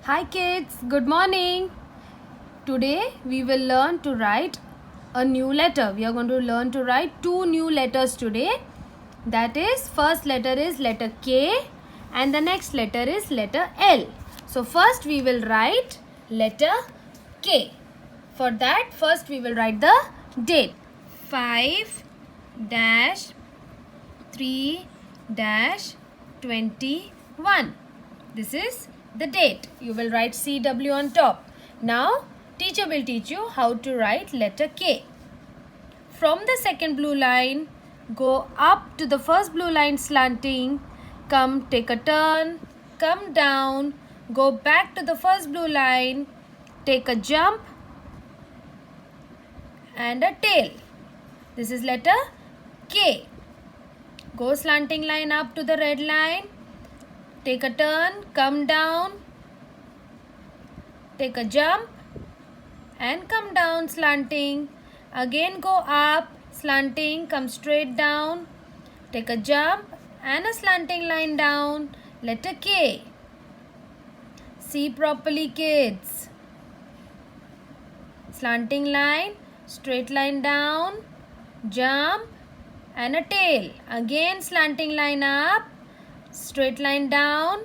Hi kids, good morning. Today we will learn to write a new letter. We are going to learn to write two new letters today. That is, first letter is letter K and the next letter is letter L. So first we will write letter K. For that, first we will write the date. 5-3-21. This is the date. You will write CW on top. Now, teacher will teach you how to write letter K. From the second blue line, go up to the first blue line slanting. Come, take a turn. Come down. Go back to the first blue line. Take a jump and a tail. This is letter K. Go slanting line up to the red line. Take a turn, come down, take a jump and come down slanting. Again go up, slanting, come straight down, take a jump and a slanting line down. Letter K. See properly kids. Slanting line, straight line down, jump and a tail. Again slanting line up, straight line down,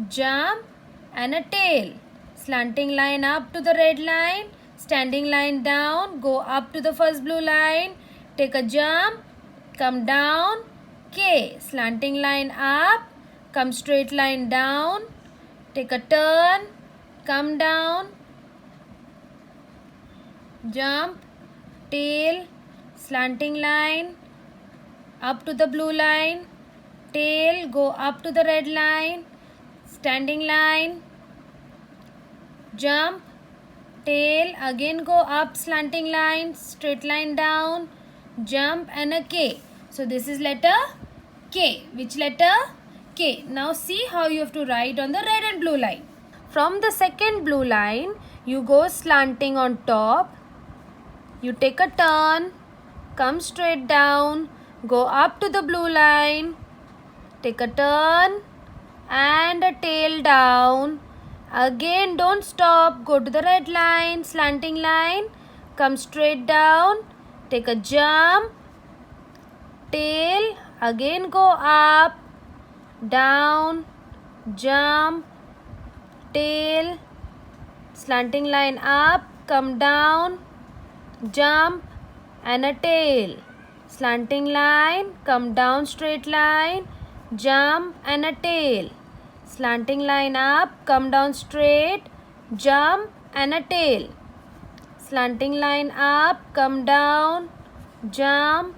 jump and a tail. Slanting line up to the red line, standing line down, go up to the first blue line, take a jump, come down, K. Slanting line up, come straight line down, take a turn, come down, jump, tail, slanting line, up to the blue line, tail, go up to the red line, standing line, jump, tail, again go up, slanting line, straight line down, jump and a K. So this is letter K. Which letter? K. Now see how you have to write on the red and blue line. From the second blue line, you go slanting on top, you take a turn, come straight down, go up to the blue line, take a turn and a tail down. Again don't stop, go to the red line, slanting line, come straight down, take a jump, tail, again go up, down, jump, tail, slanting line up, come down, jump and a tail. Slanting line, come down straight line, jump and a tail. Slanting line up, come down straight, jump and a tail. Slanting line up, come down, jump,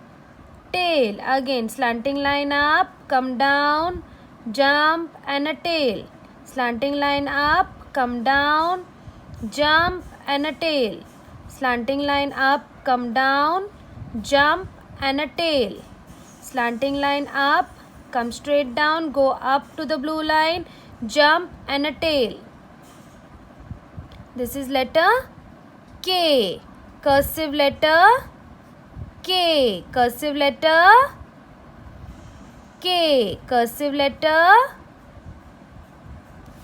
tail. Again slanting line up, come down, jump and a tail. Slanting line up, come down, jump and a tail. Slanting line up, come down, jump and a tail. Slanting line up, come straight down, go up to the blue line, jump and a tail. This is letter K. Cursive letter K. Cursive letter K. Cursive letter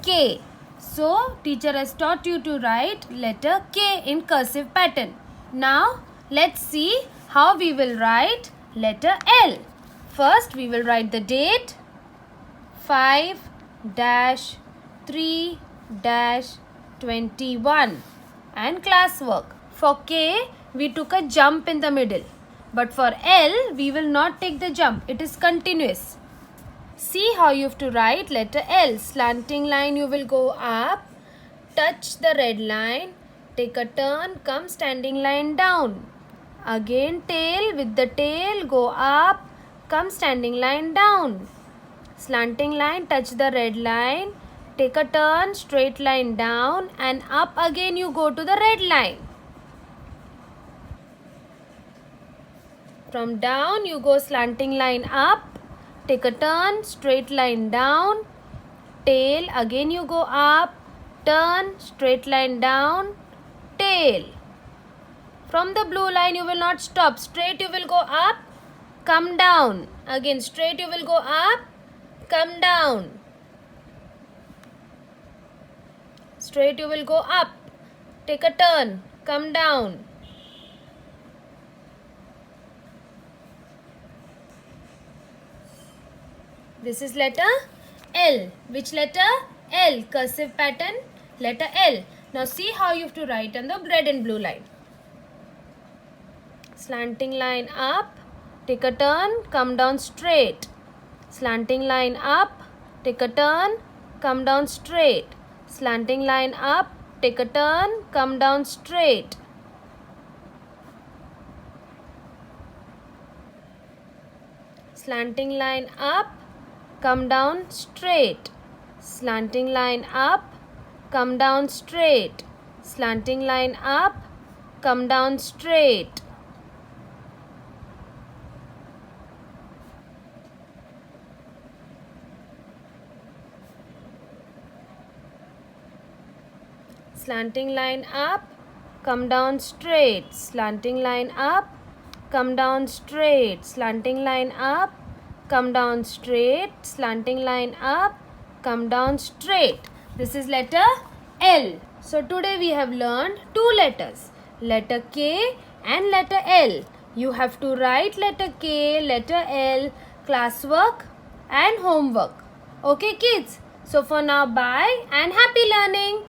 K. So, teacher has taught you to write letter K in cursive pattern. Now, let's see how we will write letter L. First, we will write the date 5-3-21 and classwork. For K, we took a jump in the middle. But for L, we will not take the jump. It is continuous. See how you have to write letter L. Slanting line you will go up, touch the red line, take a turn, come standing line down. Again tail, with the tail go up, come standing line down. Slanting line, touch the red line, take a turn, straight line down and up again you go to the red line. From down you go slanting line up, take a turn, straight line down, tail, again you go up, turn, straight line down, tail. From the blue line you will not stop, straight you will go up, come down. Again straight you will go up, come down. straight you will go up. Take a turn, come down. This is letter L. Which letter? L. Cursive pattern, letter L. Now see how you have to write on the red and blue line. Slanting line up, take a turn, come down straight. Slanting line up, take a turn, come down straight. Slanting line up, take a turn, come down straight. Slanting line up, come down straight. Slanting line up, come down straight. Slanting line up, come down straight. Slanting line up, come down straight. Slanting line up, come down straight. Slanting line up, come down straight. Slanting line up, come down straight. This is letter L. So today we have learned two letters, letter K and letter L. You have to write letter K, letter L, classwork and homework. Okay kids? So for now, bye and happy learning.